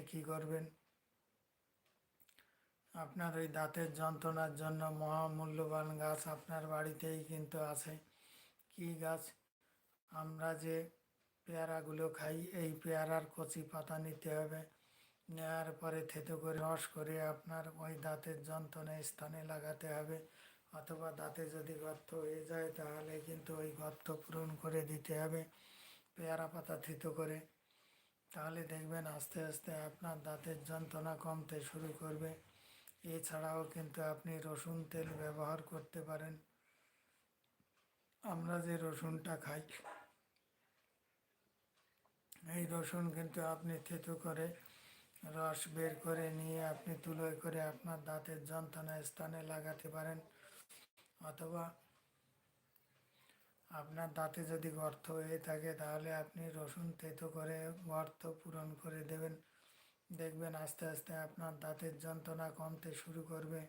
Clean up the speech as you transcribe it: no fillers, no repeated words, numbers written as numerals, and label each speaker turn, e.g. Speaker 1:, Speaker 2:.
Speaker 1: আপনি কি করবেন, আপনার ওই দাঁতের যন্ত্রণার জন্য মহামূল্যবান গাছ আপনার বাড়িতেই কিন্তু আছে। কি গাছ? আমরা যে পেয়ারাগুলো খাই, এই পেয়ারার কচি পাতা নিতে হবে। নেওয়ার পরে থেতো করে রস করে আপনার ওই দাঁতের যন্ত্রণার স্থানে লাগাতে হবে, অথবা দাঁতে যদি গর্ত হয়ে যায় তাহলে কিন্তু ওই গর্ত পূরণ করে দিতে হবে পেয়ারা পাতা থেতো করে। তাহলে দেখবেন আস্তে আস্তে আপনার দাঁতের যন্ত্রণা কমতে শুরু করবে। এছাড়াও কিন্তু আপনি রসুন তেল ব্যবহার করতে পারেন। আমরা যে রসুনটা খাই, এই রসুন কিন্তু আপনি থেতো করে রস বের করে নিয়ে আপনি তুলোয় করে আপনার দাঁতের যন্ত্রণা স্থানে লাগাতে পারেন, অথবা আপনার দাঁতে যদি গর্ত হয়ে থাকে তাহলে আপনি রসুন থেতো করে গর্ত পূরণ করে দেবেন। দেখবেন আস্তে আস্তে আপনার দাঁতের যন্ত্রণা কমতে শুরু করবে।